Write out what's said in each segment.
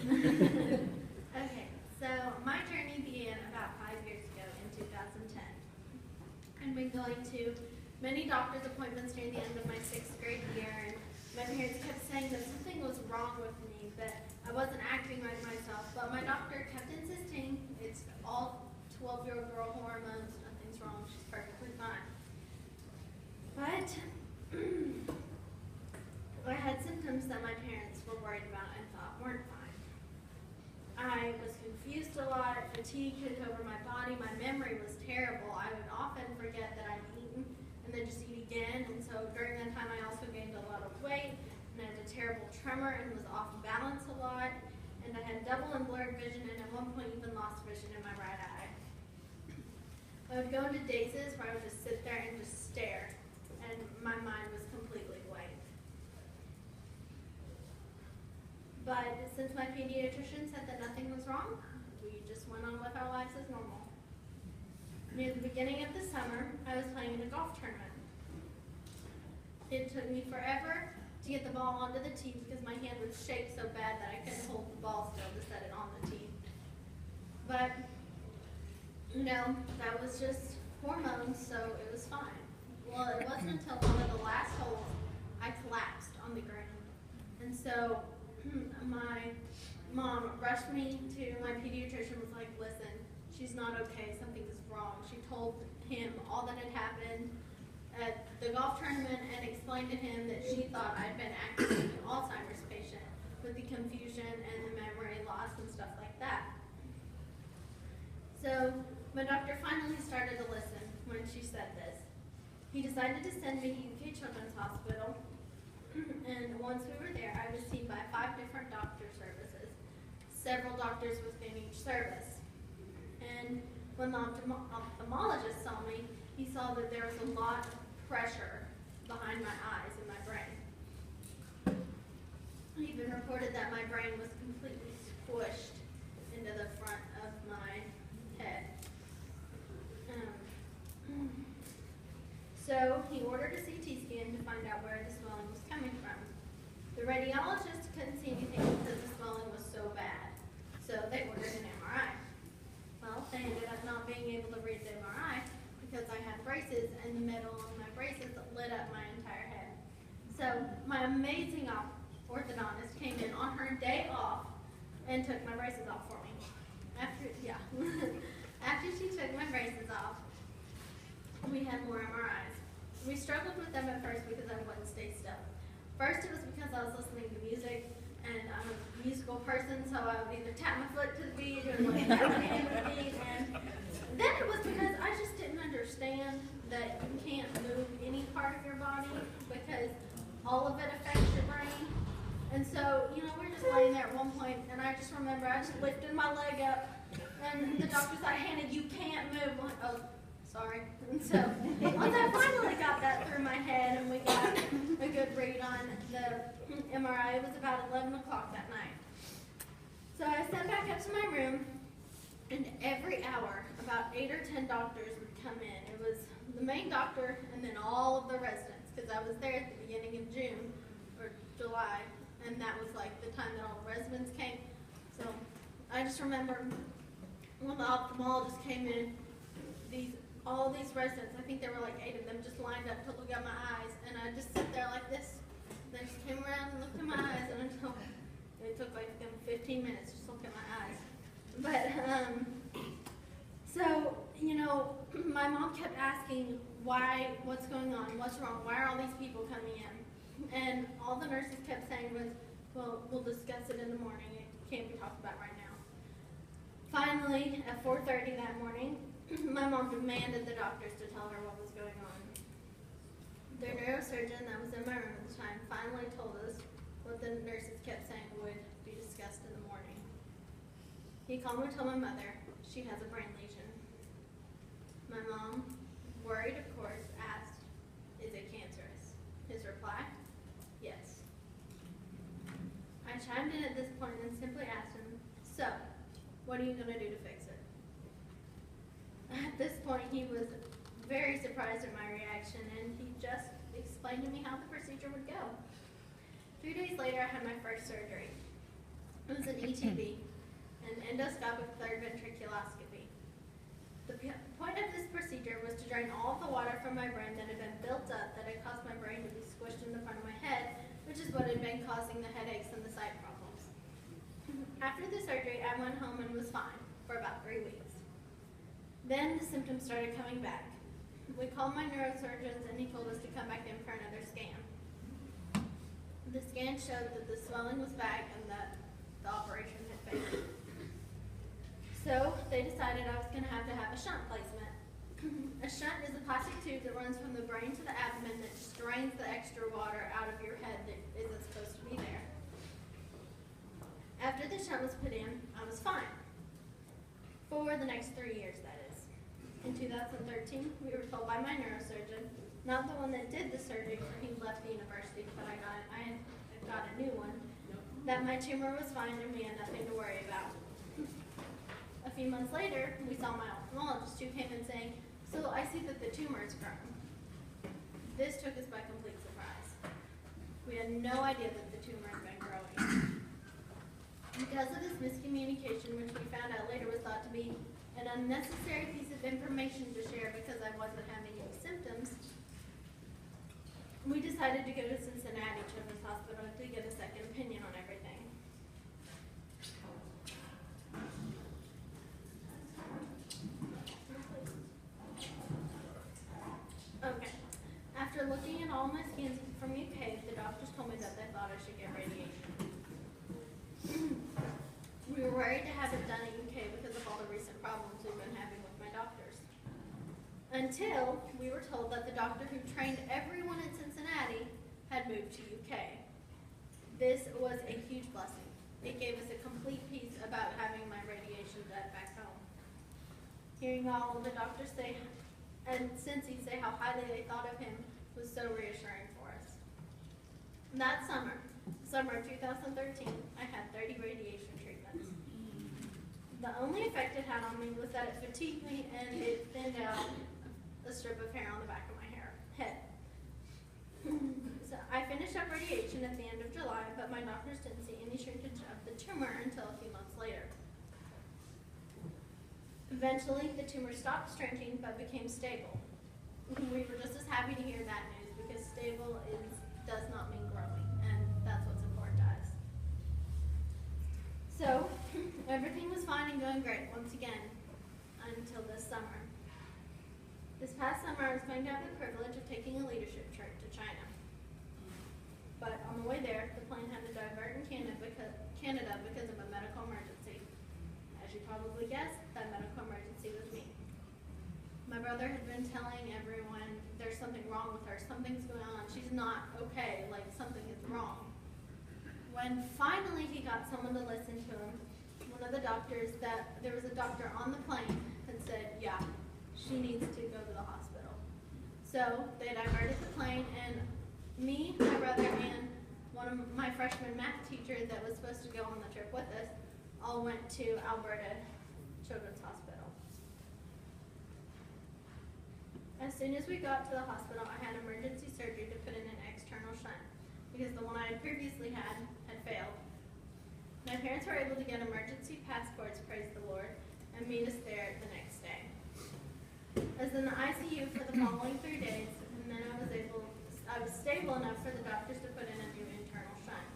Okay, so my journey began about 5 years ago in 2010. I'd been going to many doctor's appointments near the end of my 6th grade year, and my parents kept saying that something was wrong with me, that I wasn't acting like myself, but my doctor kept insisting it's all 12-year-old girl hormones, nothing's wrong, she's perfectly fine. But I had symptoms that my parents were worried about and thought weren't fine. I was confused a lot, fatigue took over my body, my memory was terrible. I would often forget that I'd eaten and then just eat again, and so during that time I also gained a lot of weight, and I had a terrible tremor and was off balance a lot, and I had double and blurred vision, and at one point even lost vision in my right eye. I would go into dazes where I would just sit there and just stare, and my mind was completely blank. But since my pediatrician said that nothing was wrong, we just went on with our lives as normal. Near the beginning of the summer, I was playing in a golf tournament. It took me forever to get the ball onto the tee because my hand would shake so bad that I couldn't hold the ball still to set it on the tee. But, that was just hormones, so it was fine. Well, it wasn't until one of the last holes I collapsed on the ground. And so my mom rushed me to my pediatrician, was like, listen, she's not okay, something is wrong. She told him all that had happened at the golf tournament and explained to him that she thought I'd been acting like an Alzheimer's patient with the confusion and the memory loss and stuff like that. So my doctor finally started to listen when she said this. He decided to send me to UK Children's Hospital. And once we were there, I was seen by 5 different doctor services, several doctors within each service. And when the ophthalmologist saw me, he saw that there was a lot of pressure behind my eyes and my brain. He even reported that my brain was completely squished into the front of my head. So he ordered a CT scan to find out where the swelling was coming from. The radiologist couldn't see anything because the swelling was so bad, so they ordered an MRI. Well, they ended up not being able to read the MRI because I had braces, and the metal on my braces lit up my entire head. So my amazing orthodontist came in on her day off and took my braces off for me. After she took my braces off, we had more MRIs. We struggled with them at first because I wouldn't stay still. First, it was because I was listening to music, and I'm a musical person, so I would either tap my foot to the beat or tap my hand to the beat. And then it was because I just didn't understand that you can't move any part of your body because all of it affects your brain. And so, we were just laying there at one point, and I just remember I just lifted my leg up, and the doctor said, Hannah, you can't move. I'm like, oh, sorry. And so once I finally got that through my head and we got a good read on the MRI, it was about 11 o'clock that night. So I sat back up to my room, and every hour, about 8 or 10 doctors would come in. It was the main doctor and then all of the residents, because I was there at the beginning of June or July, and that was like the time that all the residents came. So I just remember when the ophthalmologist came in, all these residents, I think there were like 8 of them, just lined up to look at my eyes, and I just sit there like this. They just came around and looked at my eyes, and it took like 15 minutes just to look at my eyes. But so my mom kept asking what's going on, what's wrong, why are all these people coming in? And all the nurses kept saying was, well, we'll discuss it in the morning. It can't be talked about right now. Finally, at 4:30 that morning, my mom demanded the doctors to tell her what was going on. The neurosurgeon that was in my room at the time finally told us what the nurses kept saying would be discussed in the morning. He calmly told my mother she has a brain lesion. My mom, worried of course, asked, is it cancerous? His reply, yes. I chimed in at this point and simply asked him, so, what are you going to do to fix it? At this point, he was very surprised at my reaction, and he just explained to me how the procedure would go. 3 days later, I had my first surgery. It was an ETV, an endoscopic third ventriculoscopy. The point of this procedure was to drain all of the water from my brain that had been built up that had caused my brain to be squished in the front of my head, which is what had been causing the headaches and the sight problems. After the surgery, I went home and was fine for about 3 weeks. Then the symptoms started coming back. We called my neurosurgeons and he told us to come back in for another scan. The scan showed that the swelling was back and that the operation had failed. So they decided I was going to have a shunt placement. A shunt is a plastic tube that runs from the brain to the abdomen that just drains the extra water out of your head that isn't supposed to be there. After the shunt was put in, I was fine. For the next 3 years, that is. In 2013, we were told by my neurosurgeon, not the one that did the surgery, for he left the university, but I got a new one, that my tumor was fine and we had nothing to worry about. A few months later, we saw my ophthalmologist who came in saying, "So I see that the tumor is grown." This took us by complete surprise. We had no idea that the tumor had been growing. Because of this miscommunication, which we found out later was thought to be an unnecessary piece of information to share because I wasn't having any symptoms, we decided to go to Cincinnati Children's Hospital to get a second opinion on everything. Okay. After looking at all my scans from UK, the doctors told me that they thought I should get radiation. We were worried to have it done in UK because of all the recent problems we've been having with my doctors. Until we were told that the doctor who trained everyone in Cincinnati had moved to UK. This was a huge blessing. It gave us a complete piece about having my radiation done back home. Hearing all of the doctors say, and Cincy say how highly they thought of him, was so reassuring for us. That summer of 2013, I had 30 radiation treatments. The only effect it had on me was that it fatigued me and it thinned out a strip of hair on the back of my head. So I finished up radiation at the end of July, but my doctors didn't see any shrinkage of the tumor until a few months later. Eventually, the tumor stopped shrinking but became stable. We were just as happy to hear that news because stable does not mean growing, and that's what's important to us. So, everything was fine and going great once again until this summer. This past summer, I was going to have the privilege of taking a leadership trip to China. But on the way there, the plane had to divert in Canada because of a medical emergency. As you probably guessed, that medical emergency was me. My brother had been telling everyone there's something wrong with her, something's going on, she's not okay, like something is wrong. When finally he got someone to listen to him, one of the doctors, there was a doctor on the plane that said, yeah, she needs to go to the hospital. So they diverted the plane, and me, my brother, and one of my freshman math teachers that was supposed to go on the trip with us all went to Alberta Children's Hospital. As soon as we got to the hospital, I had emergency surgery to put in an external shunt because the one I had previously had failed. My parents were able to get emergency passports, praise the Lord, and meet us there the next day. I was in the ICU for the following 3 days, and then I was stable enough for the doctors to put in a new internal shunt.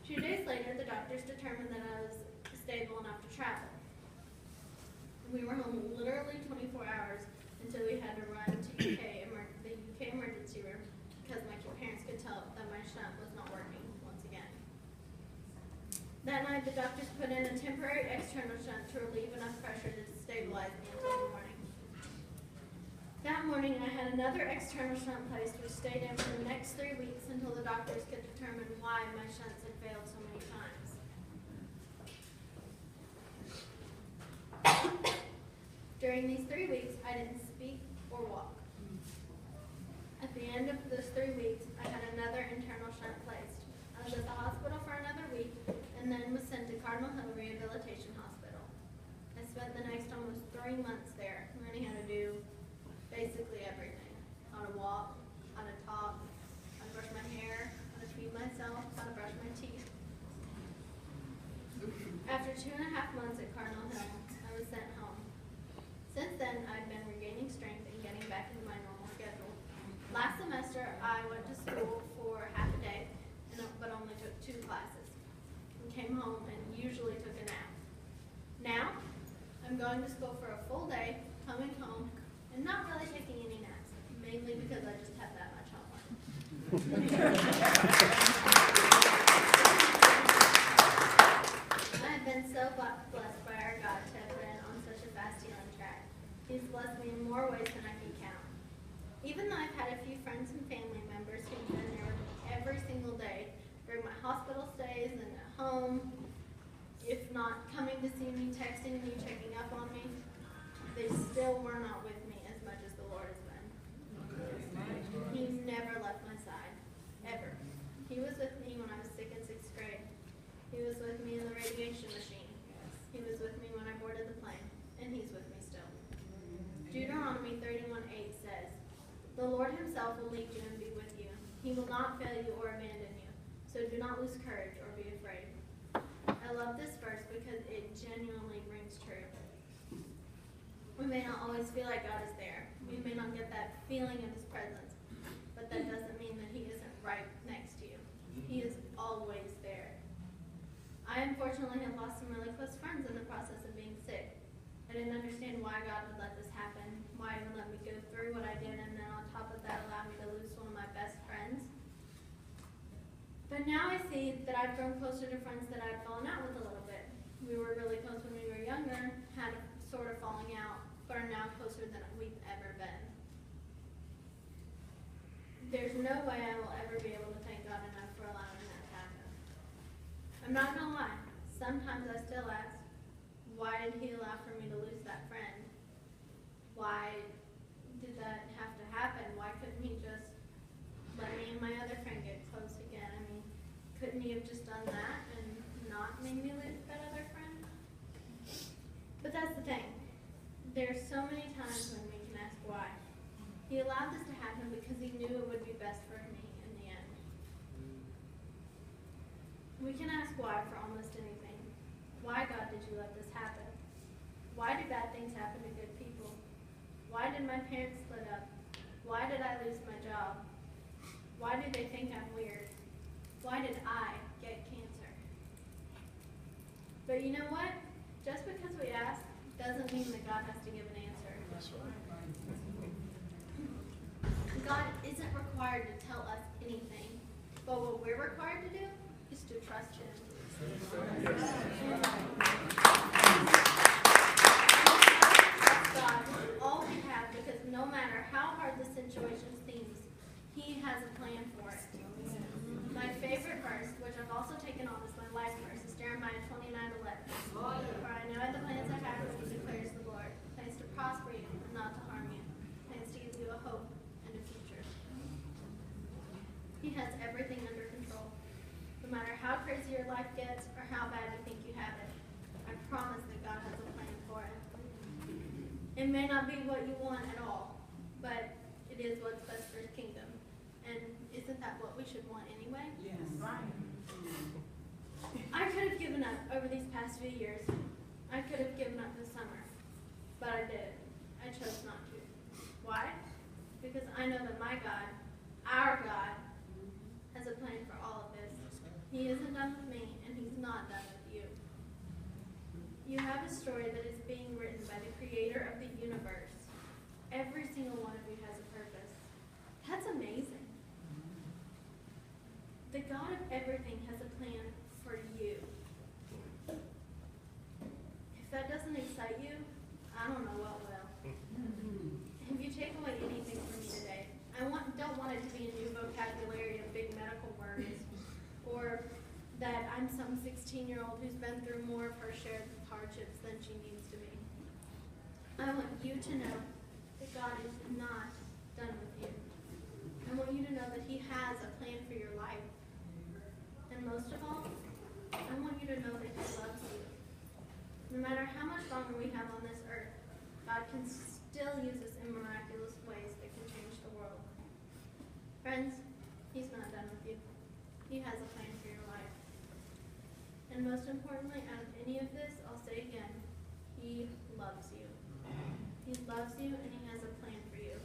2 days later, the doctors determined that I was stable enough to travel. We were home literally 24 hours until we had to run to the UK emergency room because my parents could tell that my shunt was not working once again. That night, the doctors put in a temporary external shunt to relieve enough pressure to stabilize me until the morning. That morning, I had another external shunt placed, which stayed in for the next 3 weeks until the doctors could determine why my shunts had failed so many times. During these 3 weeks, I didn't speak or walk. At the end of those 3 weeks, I had another internal shunt placed. I was at the hospital for another week and then was sent to Cardinal Hill Rehabilitation Hospital. I spent the next almost 3 months there learning how to do basically everything. How to walk, how to talk, how to brush my hair, how to feed myself, how to brush my teeth. After 2.5 months at Cardinal Hill, I was sent home. Since then, I've been regaining strength and getting back into my normal schedule. Last semester, I went to school for half a day, but only took 2 classes, and came home and usually took a nap. Now, I'm going to school for a full day, coming home, and not really taking any naps, mainly because I just have that much homework. I have been so blessed by our God to have been on such a fast healing track. He's blessed me in more ways than I can count. Even though I've had a few friends and family members who've been there with me every single day during my hospital stays and at home, if not coming to see me, texting me, checking up on me, they still were not with me as much as the Lord has been. He never left my side, ever. He was with me when I was sick in 6th grade. He was with me in the radiation machine. He was with me when I boarded the plane, and he's with me still. Deuteronomy 31:8 says, "The Lord himself will lead you and be with you. He will not fail you or abandon you. So do not lose courage or be afraid." I love this verse because it genuinely brings truth. We may not always feel like God is there. We may not get that feeling of his presence, but that doesn't mean that he isn't right next to you. He is always there. I unfortunately have lost some really close friends in the process of being sick. I didn't understand why God would let this happen, why he would let me go through what I did, and then on top of that allow me to lose one of my best friends. But now I see that I've grown closer to friends that I've fallen out with a little bit. We were really close when we were younger, had a sort of falling out, but are now closer than we've ever been. There's no way I will ever be able to thank God enough for allowing that to happen. I'm not going to lie. Sometimes I still ask, why did he allow for me to lose that friend? Why did that have to happen? Why couldn't he just let me and my other friend get close again? I mean, couldn't he have just done that and not made me lose that other friend? But that's the thing. There's so many times when we can ask why. He allowed this to happen because he knew it would be best for me in the end. We can ask why for almost anything. Why, God, did you let this happen? Why do bad things happen to good people? Why did my parents split up? Why did I lose my job? Why do they think I'm weird? Why did I get cancer? But you know what? Just because we ask doesn't mean that God has to give an answer. That's right. God isn't required to tell us anything, but what we're required to do is to trust him. Trust God with all we have, because no matter how hard the situation seems, he has a plan for it. My favorite verse, which I've also taken on as my life verse, is Jeremiah 29:11. For I know the plans I have for you, declares the Lord, plans to prosper you and not to harm you, plans to give you a hope and a future. He has everything under control. No matter how crazy your life gets or how bad you think you have it, I promise that God has a plan for it. It may not be what you want at all, but it is what's best for his kingdom. And isn't that what we should want anyway? Yes. Right. I could have given up over these past few years. I could have given up this summer, but I didn't. I chose not to. Why? Because I know that my God, our God, has a plan for all of this. He isn't done with me, and he's not done with you. You have a story that is being written by the creator of the universe. Every single one of you has a purpose. That's amazing. The God of everything has a plan for you. If that doesn't excite you, I don't know what will. If you take away anything from me today, I don't want it to be a new vocabulary of big medical words, or that I'm some 16-year-old who's been through more of her share of hardships than she needs to be. I want you to know that God is not done with you. I want you to know that he has a plan for your life. And most of all, I want you to know that he loves you. No matter how much longer we have on this earth, God can still use us in miraculous ways that can change the world. Friends, he's not done with you. He has a plan for your life. And most importantly, out of any of this, I'll say again, He loves you. He loves you and He has a plan for you.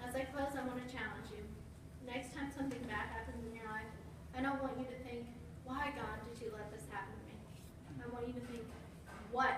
As I close, I want to challenge you. Next time something bad happens in your life, I don't want you to think, why God did you let this happen to me? I want you to think, what